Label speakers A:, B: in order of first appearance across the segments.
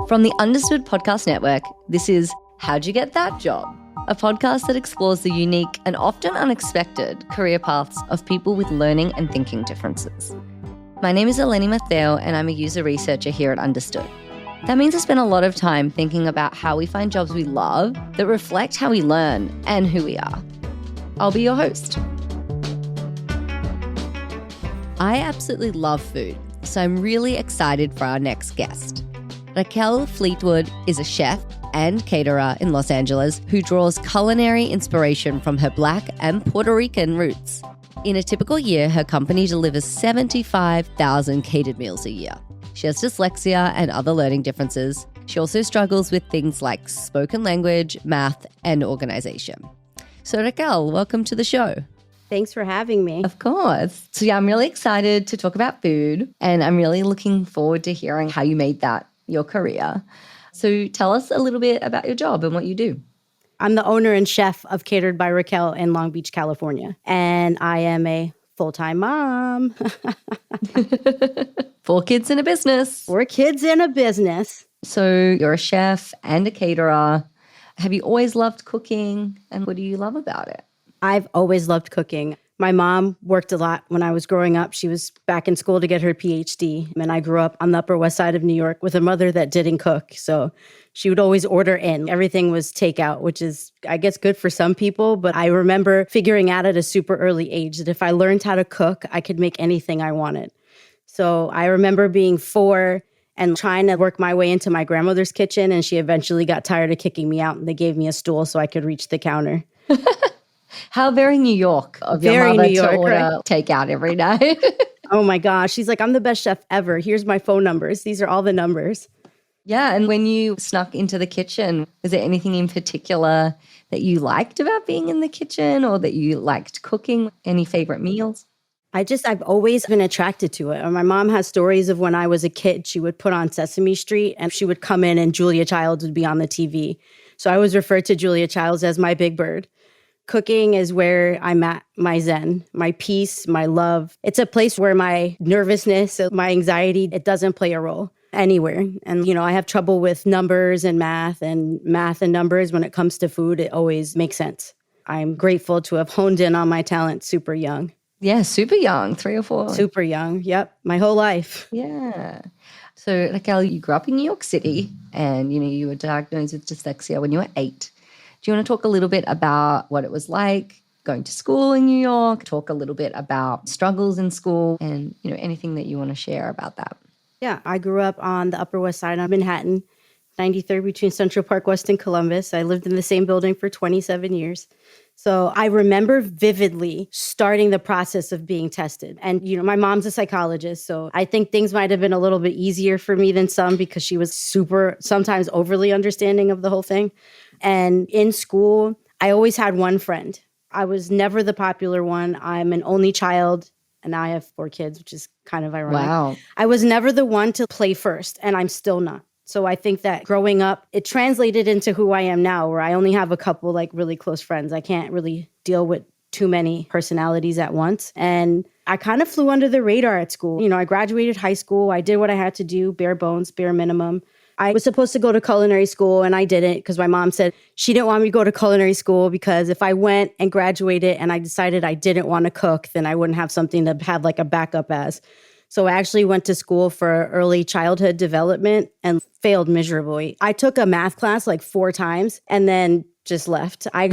A: From the Understood Podcast Network, this is How'd You Get That Job? A podcast that explores the unique and often unexpected career paths of people with learning and thinking differences. My name is Eleni Matteo, and I'm a user researcher here at Understood. That means I spend a lot of time thinking about how we find jobs we love that reflect how we learn and who we are. I'll be your host. I absolutely love food, so I'm really excited for our next guest. Raquel Fleetwood is a chef and caterer in Los Angeles who draws culinary inspiration from her Black and Puerto Rican roots. In a typical year, her company delivers 75,000 catered meals a year. She has dyslexia and other learning differences. She also struggles with things like spoken language, math, and organization. So Raquel, welcome to the show.
B: Thanks for having me.
A: Of course. So yeah, I'm really excited to talk about food, and I'm really looking forward to hearing how you made that your career. So tell us a little bit about your job and what you do.
B: I'm the owner and chef of Catered by Raquel in Long Beach, California. And I am a full-time mom.
A: 4 kids in a business.
B: 4 kids in a business.
A: So you're a chef and a caterer. Have you always loved cooking? And what do you love about it?
B: I've always loved cooking. My mom worked a lot when I was growing up. She was back in school to get her PhD. And I grew up on the Upper West Side of New York with a mother that didn't cook. So she would always order in. Everything was takeout, which is, I guess, good for some people. But I remember figuring out at a super early age that if I learned how to cook, I could make anything I wanted. So I remember being 4 and trying to work my way into my grandmother's kitchen. And she eventually got tired of kicking me out. And they gave me a stool so I could reach the counter.
A: How very New York of your
B: Very
A: mother
B: New York,
A: to order
B: right?
A: takeout every day.
B: Oh my gosh. She's like, I'm the best chef ever. Here's my phone numbers. These are all the numbers.
A: Yeah. And when you snuck into the kitchen, was there anything in particular that you liked about being in the kitchen or that you liked cooking? Any favorite meals?
B: I've always been attracted to it. My mom has stories of when I was a kid, she would put on Sesame Street and she would come in and Julia Childs would be on the TV. So I always referred to Julia Childs as my big bird. Cooking is where I'm at, my zen, my peace, my love. It's a place where my nervousness, my anxiety, it doesn't play a role anywhere. And, I have trouble with numbers and math and numbers. When it comes to food, it always makes sense. I'm grateful to have honed in on my talent super young.
A: Yeah, super young, 3 or 4.
B: Super young. Yep. My whole life.
A: Yeah. So Raquel, you grew up in New York City and, you were diagnosed with dyslexia when you were 8. Do you want to talk a little bit about what it was like going to school in New York? Talk a little bit about struggles in school and, anything that you want to share about that.
B: Yeah, I grew up on the Upper West Side of Manhattan, 93rd between Central Park West and Columbus. I lived in the same building for 27 years. So I remember vividly starting the process of being tested. And, my mom's a psychologist, so I think things might have been a little bit easier for me than some because she was sometimes overly understanding of the whole thing. And in school, I always had one friend. I was never the popular one. I'm an only child, and now I have 4 kids, which is kind of ironic.
A: Wow.
B: I was never the one to play first, and I'm still not. So I think that growing up, it translated into who I am now, where I only have a couple really close friends. I can't really deal with too many personalities at once. And I kind of flew under the radar at school. I graduated high school. I did what I had to do, bare bones, bare minimum. I was supposed to go to culinary school and I didn't because my mom said she didn't want me to go to culinary school because if I went and graduated and I decided I didn't want to cook, then I wouldn't have something to have a backup as. So I actually went to school for early childhood development and failed miserably. I took a math class 4 times and then just left. I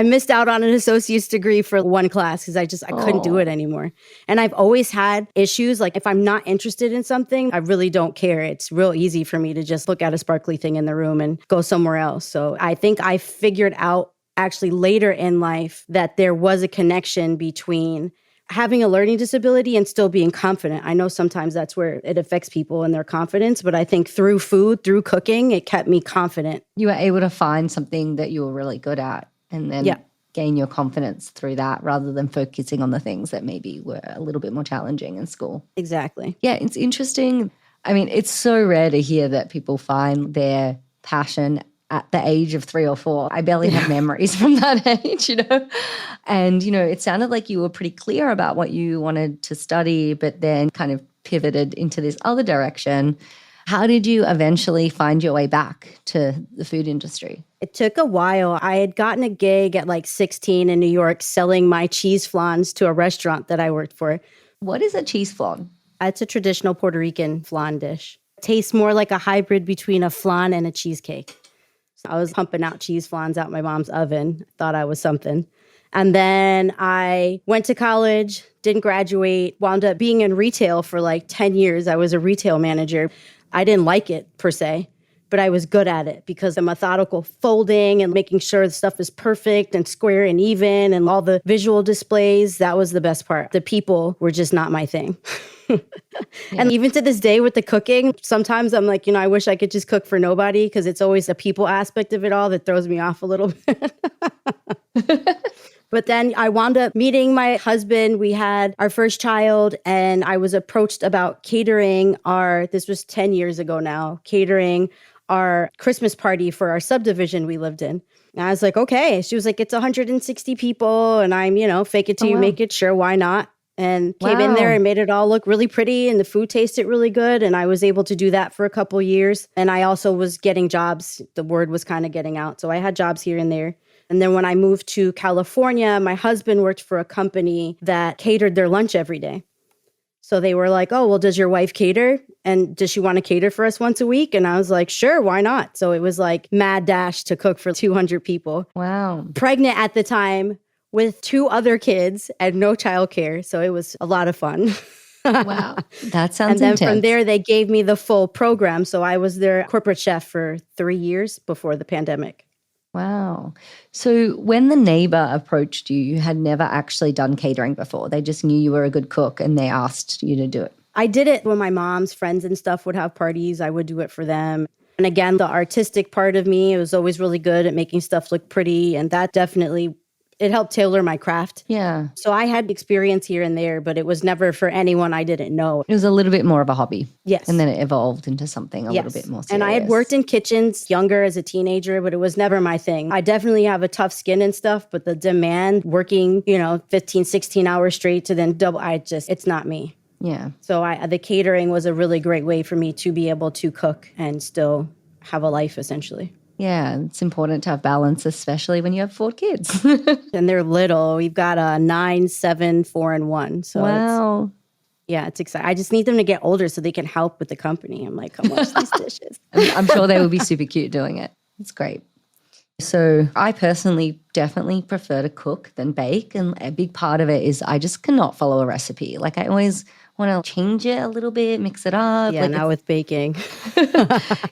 B: missed out on an associate's degree for 1 class because I couldn't do it anymore. And I've always had issues. If I'm not interested in something, I really don't care. It's real easy for me to just look at a sparkly thing in the room and go somewhere else. So I think I figured out actually later in life that there was a connection between having a learning disability and still being confident. I know sometimes that's where it affects people and their confidence, but I think through food, through cooking, it kept me confident.
A: You were able to find something that you were really good at and then gain your confidence through that rather than focusing on the things that maybe were a little bit more challenging in school.
B: Exactly.
A: Yeah, it's interesting. I mean, it's so rare to hear that people find their passion at the age of 3 or 4. I barely have memories from that age, And, it sounded like you were pretty clear about what you wanted to study, but then kind of pivoted into this other direction. How did you eventually find your way back to the food industry?
B: It took a while. I had gotten a gig at like 16 in New York selling my cheese flans to a restaurant that I worked for.
A: What is a cheese flan?
B: It's a traditional Puerto Rican flan dish. It tastes more like a hybrid between a flan and a cheesecake. So I was pumping out cheese flans out my mom's oven. Thought I was something. And then I went to college, didn't graduate, wound up being in retail for like 10 years. I was a retail manager. I didn't like it per se, but I was good at it because the methodical folding and making sure the stuff is perfect and square and even and all the visual displays, that was the best part. The people were just not my thing. And even to this day with the cooking, sometimes I'm like, I wish I could just cook for nobody because it's always the people aspect of it all that throws me off a little bit. But then I wound up meeting my husband. We had our first child, and I was approached about catering this was 10 years ago now, catering our Christmas party for our subdivision we lived in. And I was like, okay. She was like, it's 160 people, and I'm, fake it till you make it. Sure, why not? And came in there and made it all look really pretty, and the food tasted really good. And I was able to do that for a couple years. And I also was getting jobs. The word was kind of getting out. So I had jobs here and there. And then when I moved to California, my husband worked for a company that catered their lunch every day. So they were like, oh, well, does your wife cater? And does she want to cater for us once a week? And I was like, sure, why not? So it was like mad dash to cook for 200 people.
A: Wow.
B: Pregnant at the time with 2 other kids and no childcare. So it was a lot of fun.
A: Wow. That sounds
B: And then
A: intense.
B: from there, they gave me the full program. So I was their corporate chef for 3 years before the pandemic.
A: Wow. So when the neighbor approached you, you had never actually done catering before. They just knew you were a good cook and they asked you to do it.
B: I did it when my mom's friends and stuff would have parties. I would do it for them. And again, the artistic part of me, was always really good at making stuff look pretty. And that definitely, it helped tailor my craft.
A: Yeah.
B: So I had experience here and there, but it was never for anyone I didn't know.
A: It was a little bit more of a hobby.
B: Yes.
A: And then it evolved into something a little bit more serious.
B: And I had worked in kitchens younger as a teenager, but it was never my thing. I definitely have a tough skin and stuff, but the demand working, 15, 16 hours straight to then double, it's not me.
A: Yeah.
B: So the catering was a really great way for me to be able to cook and still have a life essentially.
A: Yeah, it's important to have balance, especially when you have 4 kids.
B: And they're little. We've got a 9, 7, 4, and 1. So
A: wow.
B: It's exciting. I just need them to get older so they can help with the company. I'm like, come wash these dishes.
A: I'm sure they would be super cute doing it. It's great. So I personally definitely prefer to cook than bake. And a big part of it is I just cannot follow a recipe. Like I always want to change it a little bit, mix it up.
B: Yeah, now with baking.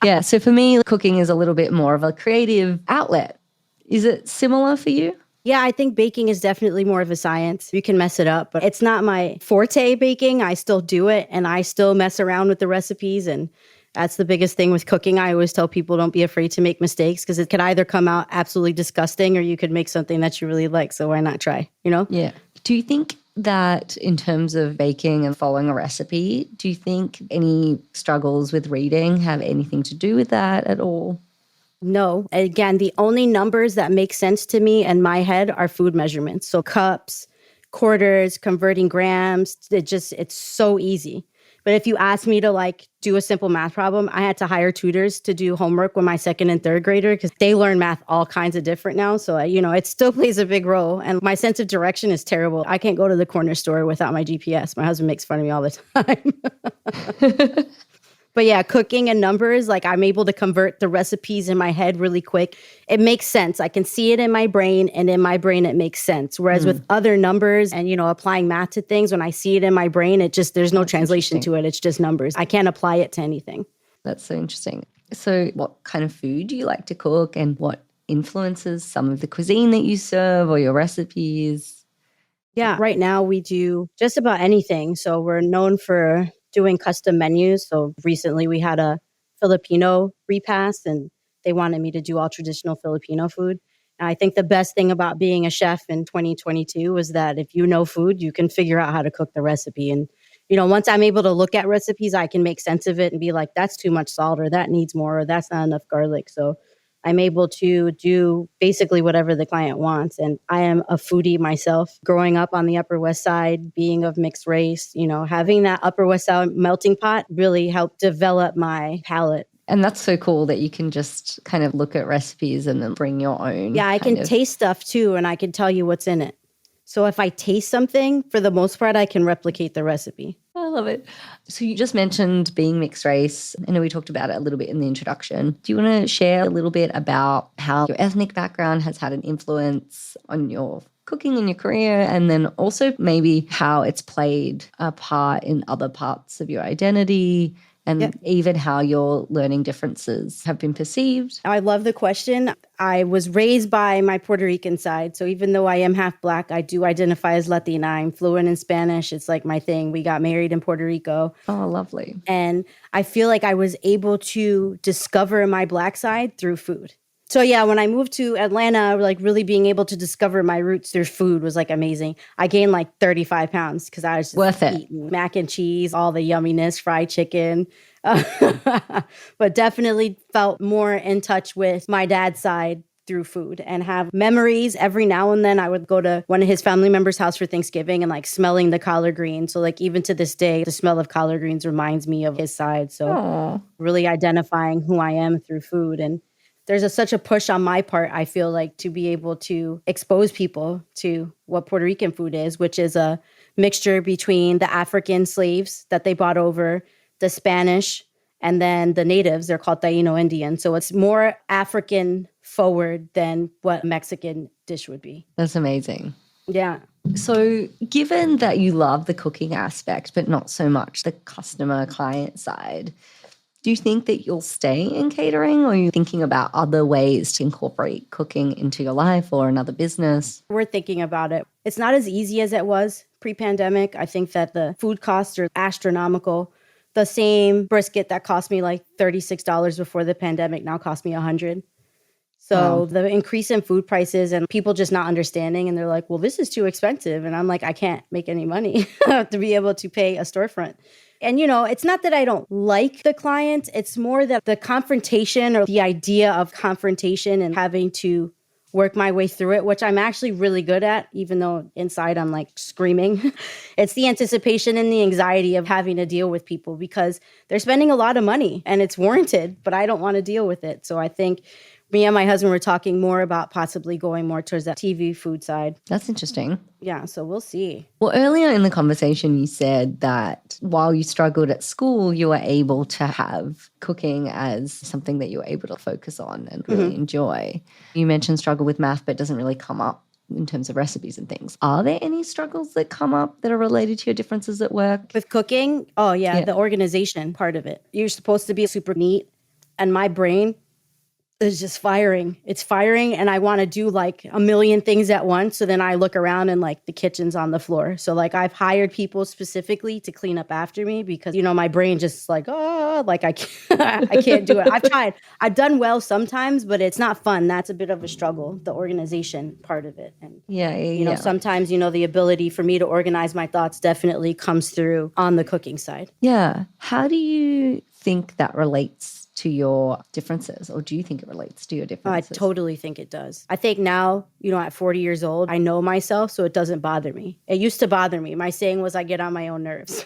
A: Yeah, so for me, cooking is a little bit more of a creative outlet. Is it similar for you?
B: Yeah, I think baking is definitely more of a science. You can mess it up, but it's not my forte, baking. I still do it, and I still mess around with the recipes, and that's the biggest thing with cooking. I always tell people don't be afraid to make mistakes because it could either come out absolutely disgusting or you could make something that you really like, so why not try,
A: Yeah. Do you think that in terms of baking and following a recipe, do you think any struggles with reading have anything to do with that at all?
B: No. Again, the only numbers that make sense to me in my head are food measurements. So cups, quarters, converting grams, it's so easy. But if you ask me to do a simple math problem, I had to hire tutors to do homework with my 2nd and 3rd grader because they learn math all kinds of different now. So, it still plays a big role. And my sense of direction is terrible. I can't go to the corner store without my GPS. My husband makes fun of me all the time. But yeah, cooking and numbers, I'm able to convert the recipes in my head really quick. It makes sense. I can see it in my brain, and in my brain, it makes sense. Whereas with other numbers and, applying math to things, when I see it in my brain, there's no translation to it. It's just numbers. I can't apply it to anything.
A: That's so interesting. So what kind of food do you like to cook, and what influences some of the cuisine that you serve or your recipes?
B: Yeah, right now we do just about anything. So we're known for doing custom menus. So recently we had a Filipino repast and they wanted me to do all traditional Filipino food. And I think the best thing about being a chef in 2022 was that if you know food, you can figure out how to cook the recipe. And, once I'm able to look at recipes, I can make sense of it and be like, that's too much salt, or that needs more, or that's not enough garlic. So I'm able to do basically whatever the client wants. And I am a foodie myself. Growing up on the Upper West Side, being of mixed race, having that Upper West Side melting pot really helped develop my palate.
A: And that's so cool that you can just kind of look at recipes and then bring your own.
B: Yeah, I can taste stuff too, and I can tell you what's in it. So if I taste something, for the most part, I can replicate the recipe.
A: I love it. So you just mentioned being mixed race. I know we talked about it a little bit in the introduction. Do you want to share a little bit about how your ethnic background has had an influence on your cooking in your career, and then also maybe how it's played a part in other parts of your identity, and even how your learning differences have been perceived?
B: I love the question. I was raised by my Puerto Rican side. So even though I am half Black, I do identify as Latina. I'm fluent in Spanish. It's like my thing. We got married in Puerto Rico.
A: Oh, lovely.
B: And I feel like I was able to discover my Black side through food. So yeah, when I moved to Atlanta, like really being able to discover my roots through food was like amazing. I gained like 35 pounds because I was just eating mac and cheese, all the yumminess, fried chicken. But definitely felt more in touch with my dad's side through food and have memories. Every now and then I would go to one of his family members' house for Thanksgiving and like smelling the collard greens. So like even to this day, the smell of collard greens reminds me of his side. So really identifying who I am through food. And there's such a push on my part, I feel like, to be able to expose people to what Puerto Rican food is, which is a mixture between the African slaves that they brought over, the Spanish, and then the natives. They're called Taino Indian. So it's more African forward than what a Mexican dish would be.
A: That's amazing.
B: Yeah.
A: So given that you love the cooking aspect, but not so much the customer client side, do you think that you'll stay in catering, or are you thinking about other ways to incorporate cooking into your life or another business?
B: We're thinking about it. It's not as easy as it was pre-pandemic. I think that the food costs are astronomical. The same brisket that cost me like $36 before the pandemic now cost me $100. So the increase in food prices and people just not understanding, and they're like, well, this is too expensive. And I'm like, I can't make any money to be able to pay a storefront. And, it's not that I don't like the client. It's more that the confrontation or the idea of confrontation and having to work my way through it, which I'm actually really good at, even though inside I'm like screaming. It's the anticipation and the anxiety of having to deal with people because they're spending a lot of money and it's warranted, but I don't want to deal with it. So I think me and my husband were talking more about possibly going more towards that TV food side.
A: That's interesting.
B: Yeah, so we'll see.
A: Well, earlier in the conversation, you said that while you struggled at school, you were able to have cooking as something that you were able to focus on and really enjoy. You mentioned struggle with math, but it doesn't really come up in terms of recipes and things. Are there any struggles that come up that are related to your differences at work?
B: With cooking? Oh, yeah, the organization part of it. You're supposed to be super neat, and my brain is just firing. It's firing, and I want to do like a million things at once. So then I look around and like the kitchen's on the floor. So like I've hired people specifically to clean up after me because, my brain just like, like I can't do it. I've tried. I've done well sometimes, but it's not fun. That's a bit of a struggle, the organization part of it. And sometimes, the ability for me to organize my thoughts definitely comes through on the cooking side.
A: Yeah. How do you think that relates to your differences, or do you think it relates to your differences?
B: I totally think it does. I think now, at 40 years old, I know myself, so it doesn't bother me. It used to bother me. My saying was I get on my own nerves.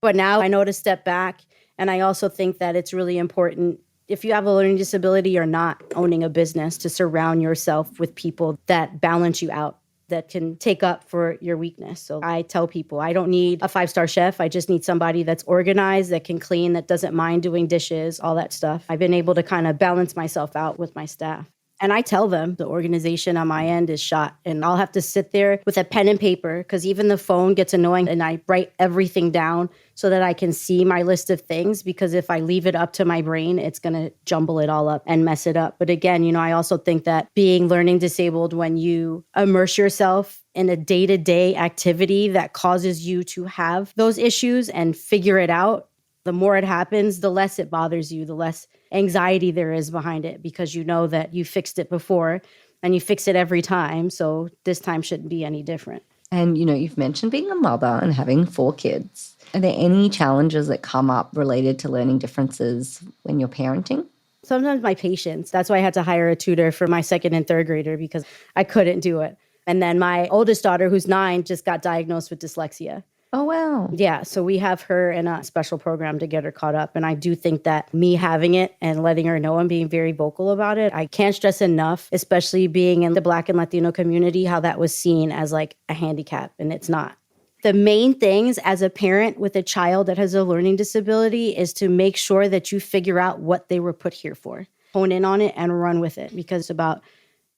B: But now I know to step back, and I also think that it's really important, if you have a learning disability or not owning a business, to surround yourself with people that balance you out, that can take up for your weakness. So I tell people I don't need a 5-star chef. I just need somebody that's organized, that can clean, that doesn't mind doing dishes, all that stuff. I've been able to kind of balance myself out with my staff. And I tell them the organization on my end is shot, and I'll have to sit there with a pen and paper because even the phone gets annoying, and I write everything down so that I can see my list of things, because if I leave it up to my brain, it's going to jumble it all up and mess it up. But again, I also think that being learning disabled, when you immerse yourself in a day-to-day activity that causes you to have those issues and figure it out, the more it happens, the less it bothers you, the less anxiety there is behind it, because you know that you fixed it before and you fix it every time. So this time shouldn't be any different.
A: And, you've mentioned being a mother and having 4 kids. Are there any challenges that come up related to learning differences when you're parenting?
B: Sometimes my patience. That's why I had to hire a tutor for my second and third grader because I couldn't do it. And then my oldest daughter, who's 9, just got diagnosed with dyslexia.
A: Oh, wow.
B: Yeah, so we have her in a special program to get her caught up. And I do think that me having it and letting her know and being very vocal about it, I can't stress enough, especially being in the Black and Latino community, how that was seen as like a handicap, and it's not. The main things as a parent with a child that has a learning disability is to make sure that you figure out what they were put here for. Hone in on it and run with it because it's about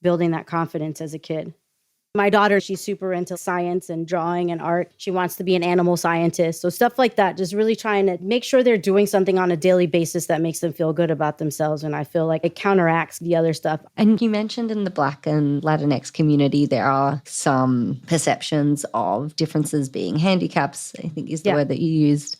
B: building that confidence as a kid. My daughter, she's super into science and drawing and art. She wants to be an animal scientist. So stuff like that, just really trying to make sure they're doing something on a daily basis that makes them feel good about themselves. And I feel like it counteracts the other stuff.
A: And you mentioned in the Black and Latinx community, there are some perceptions of differences being handicaps, I think is the word that you used.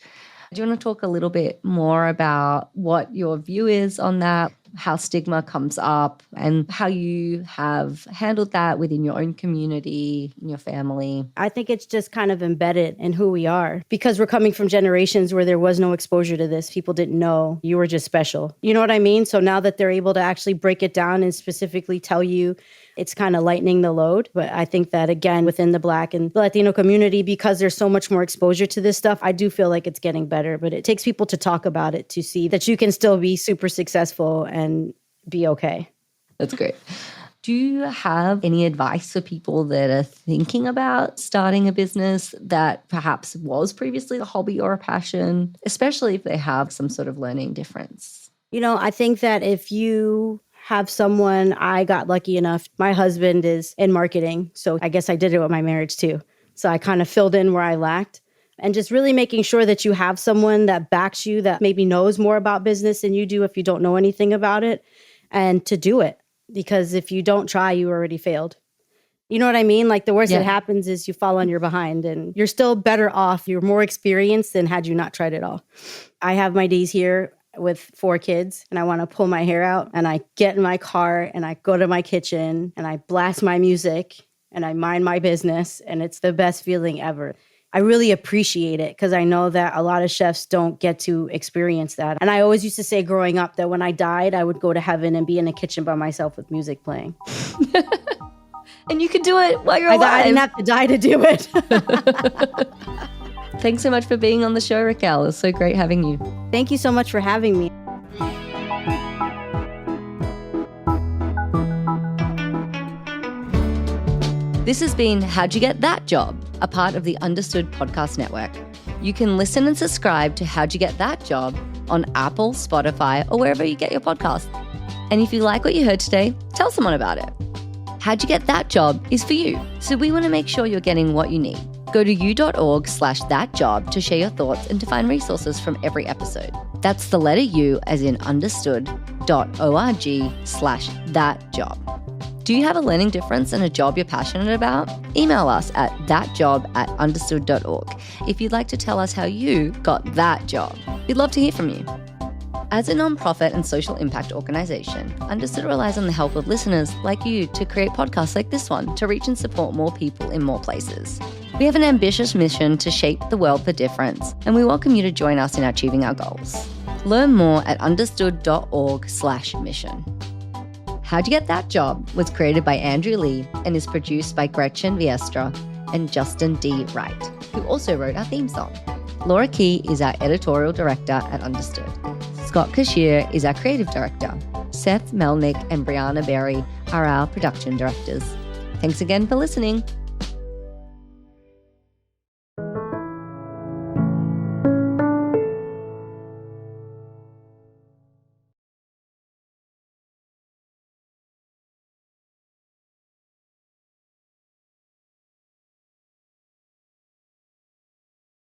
A: Do you want to talk a little bit more about what your view is on that, how stigma comes up, and how you have handled that within your own community, in your family?
B: I think it's just kind of embedded in who we are because we're coming from generations where there was no exposure to this. People didn't know you were just special. You know what I mean? So now that they're able to actually break it down and specifically tell you, it's kind of lightening the load. But I think that, again, within the Black and Latino community, because there's so much more exposure to this stuff, I do feel like it's getting better. But it takes people to talk about it to see that you can still be super successful and be okay.
A: That's great. Do you have any advice for people that are thinking about starting a business that perhaps was previously a hobby or a passion, especially if they have some sort of learning difference?
B: You know, I think that if you have someone, I got lucky enough. My husband is in marketing, so I guess I did it with my marriage too. So I kind of filled in where I lacked. And just really making sure that you have someone that backs you, that maybe knows more about business than you do if you don't know anything about it, and to do it. Because if you don't try, you already failed. You know what I mean? Like the worst that happens is you fall on your behind and you're still better off. You're more experienced than had you not tried it all. I have my days here with 4 kids and I want to pull my hair out and I get in my car and I go to my kitchen and I blast my music and I mind my business, and it's the best feeling ever. I really appreciate it because I know that a lot of chefs don't get to experience that. And I always used to say growing up that when I died, I would go to heaven and be in a kitchen by myself with music playing.
A: And you could do it while you're alive.
B: I didn't have to die to do it.
A: Thanks so much for being on the show, Raquel. It's so great having you.
B: Thank you so much for having me.
A: This has been How'd You Get That Job, a part of the Understood Podcast Network. You can listen and subscribe to How'd You Get That Job on Apple, Spotify, or wherever you get your podcasts. And if you like what you heard today, tell someone about it. How'd You Get That Job is for you, so we want to make sure you're getting what you need. Go to u.org/thatjob to share your thoughts and to find resources from every episode. That's the letter U as in understood.org/thatjob. Do you have a learning difference and a job you're passionate about? Email us at thatjob@understood.org if you'd like to tell us how you got that job. We'd love to hear from you. As a nonprofit and social impact organization, Understood relies on the help of listeners like you to create podcasts like this one to reach and support more people in more places. We have an ambitious mission to shape the world for difference, and we welcome you to join us in achieving our goals. Learn more at understood.org/mission. How'd You Get That Job was created by Andrew Lee and is produced by Gretchen Viestra and Justin D. Wright, who also wrote our theme song. Laura Key is our editorial director at Understood. Scott Cashier is our creative director. Seth Melnick and Brianna Berry are our production directors. Thanks again for listening.